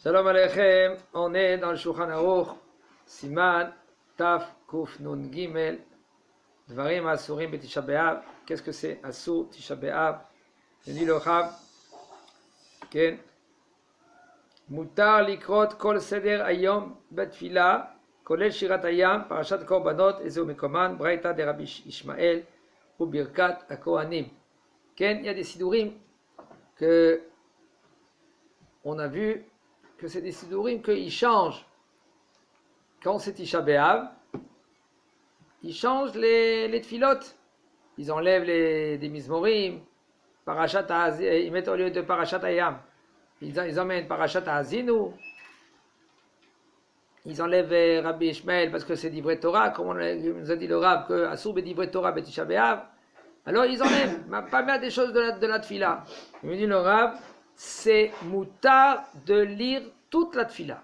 Shalom Aleichem, on est dans le Shulchan Aruch, Siman, Taf, Kuf, Nun, Gimel, Dvarim, Asurim, Betisha B'Av. Qu'est-ce que c'est Asur, Tisha B'Av? Je dis le Rav, Ken, Mutar, Likrot, Kol Seder, Ayom, Betfila, Kolel Shirat Ayam, Parashat Korbanot, Ezeu Mekoman, Braïta de Rabbi Ishmael, ou Birkat, Akohanim. Ken, il y a des sidurim que on a vu que c'est des sidurim qu'ils changent. Quand c'est Tisha B'Av, ils changent les tfilotes. Ils enlèvent des mizmorim, ils mettent au lieu de Parashat Ayam, ils emmènent Parashat Azinu. Ils enlèvent Rabbi Ishmael parce que c'est d'Ivret Torah, comme on nous a dit le Rav, que Asur d'Ivret Torah Betisha B'Av. Alors ils enlèvent pas mal des choses de la tfila. Il me dit le Rav, c'est moutar de lire toute la tfila.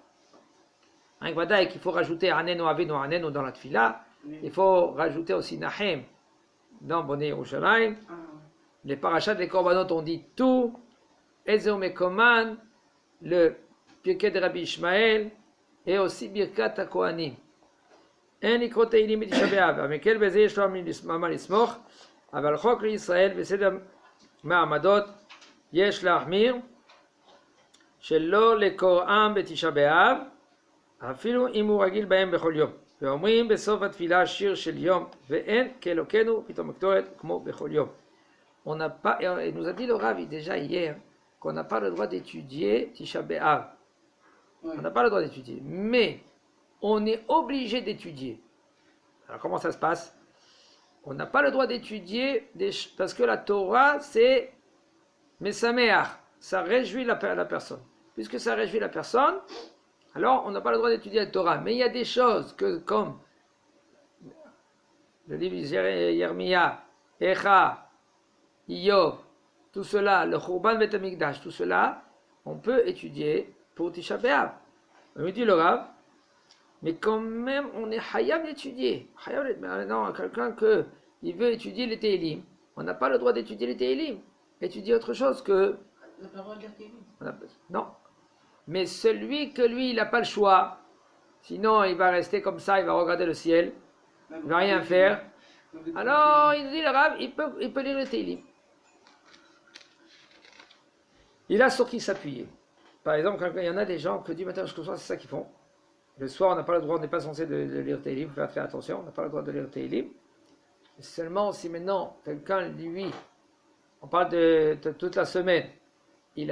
Hein, qu'il faut rajouter Anenu Avinu Anenu dans la tfila. Il faut rajouter aussi Nahem dans Bonei Yerushalayim. Les parachats des Korbanot ont dit tout. Ezeu Mekoman, le Pirkei de Rabbi Ishmael, et aussi Birkat HaKohanim. En לקרוא תהילים בתשעה באב, המקל בזה יש לו מה לסמוך, אבל חוק לישראל בסדר מעמדות יש להחמיר, שלא לקוראם בתשעה באב, אפילו אם הוא רגיל בהם בכל יום. ואומרים בסוף התפילה שיר של יום, ואין כאלוקינו פתאום הקטורת כמו בכל יום. On n'a pas, il nous a dit le Rav déjà hier qu'on n'a pas le droit d'étudier Tisha B'Av. On n'a pas le droit d'étudier, mais on est obligé d'étudier. Alors comment ça se passe? On n'a pas le droit d'étudier parce que la Torah c'est Mesameach, ça réjouit la personne. Puisque ça réjouit la personne, alors on n'a pas le droit d'étudier la Torah. Mais il y a des choses comme le livre Yermia, Echa, Iyov, tout cela, le Churban Bet HaMikdash, tout cela, on peut étudier pour Tisha B'Av. On me dit le Rav, mais quand même on est hayab d'étudier. Maintenant, quelqu'un qui veut étudier les Tehillim, on n'a pas le droit d'étudier les Tehillim. Étudier autre chose que... Non. Mais celui que lui, il n'a pas le choix, sinon il va rester comme ça, il va regarder le ciel, il ne va rien faire. Alors, il dit le Rav, il peut lire les Tehillim. Il a sur qui s'appuyer. Par exemple, il y en a des gens que du matin jusqu'au soir, c'est ça qu'ils font. Le soir, on n'a pas le droit, on n'est pas censé de lire Tehillim, il faut faire très attention, on n'a pas le droit de lire Tehillim. Seulement si maintenant, quelqu'un, lui, on parle de toute la semaine, s'il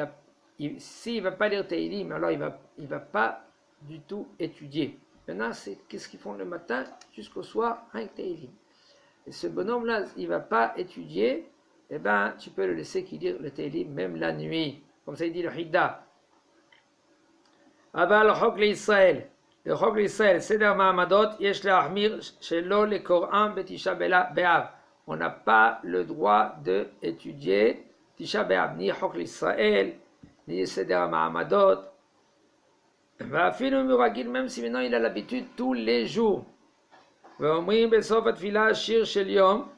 ne va pas lire Tehillim, alors il va pas du tout étudier. Maintenant, c'est qu'est-ce qu'ils font le matin jusqu'au soir, avec Tehillim. Et ce bonhomme-là, il ne va pas étudier, eh bien, tu peux le laisser qu'il lire le Tehillim, même la nuit. Comme ça, il dit le Hidda. אבל חוק לישראל, לחוק לישראל, סדר מעמדות, יש להחמיר שלא לקוראם בתשעה באב. On n'a pas le droit d'étudier Tisha B'Av, ni חוק לישראל, ni סדר מעמדות. ואפילו אם הוא רגיל, même si maintenant il a l'habitude tous les jours. ואומרים בסוף התפילה שיר של יום,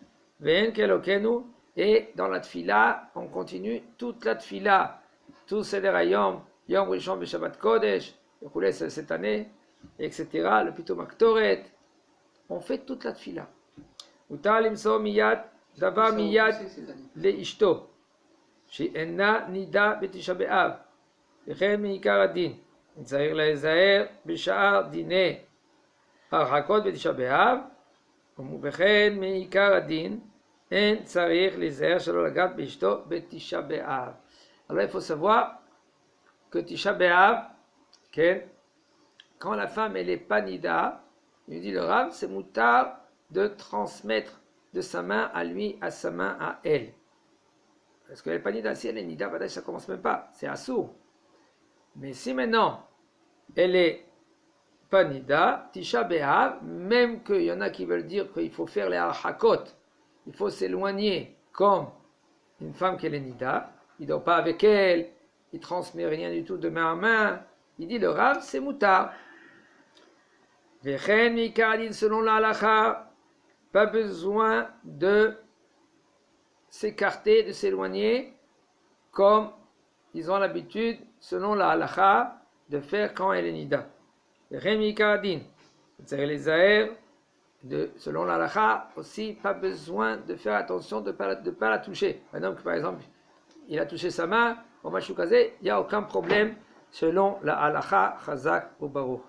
ואין כאלוקינו, et dans la tfila, on continue toute la tfila, tout סדר היום, Yom Rishon B'Shabbat Kodesh, cette année, etc. Le Pitom Aktoret. On fait toute la tfila. Utar limso miyad, davar miyad leishto. She'enna nida betisha be'av. V'chen me'ikar adin. Ntzahir le'ezaher b'sha'ar dineh. Harchakot betisha be'av. V'chen me'ikar adin. En tzarich le'ezaher shelo lagat be'ishto betisha be'av. Alors il faut savoir que Tisha B'Av, quand la femme elle est pas nida, il dit le Rav, c'est moutar de transmettre de sa main à lui à sa main à elle. Parce qu'elle est pas nida, si elle est nida, ça commence même pas, c'est assourd. Mais si maintenant elle est pas nida, Tisha B'Av, même qu'il y en a qui veulent dire qu'il faut faire les harchakot, il faut s'éloigner comme une femme qui est nida, il ne dort pas avec elle, il ne transmet rien du tout de main en main. Il dit le Rav, c'est moutar. Vechen mikadin, selon la halacha, pas besoin de s'écarter, de s'éloigner, comme ils ont l'habitude, selon la halacha, de faire quand elle est nida. Rémi Karadin, les Zahir, selon l'halakha, aussi pas besoin de faire attention de ne pas la toucher. Maintenant, par exemple, il a touché sa main, au Mashukazé, il n'y a aucun problème selon la halakha, Chazak ou Baruch.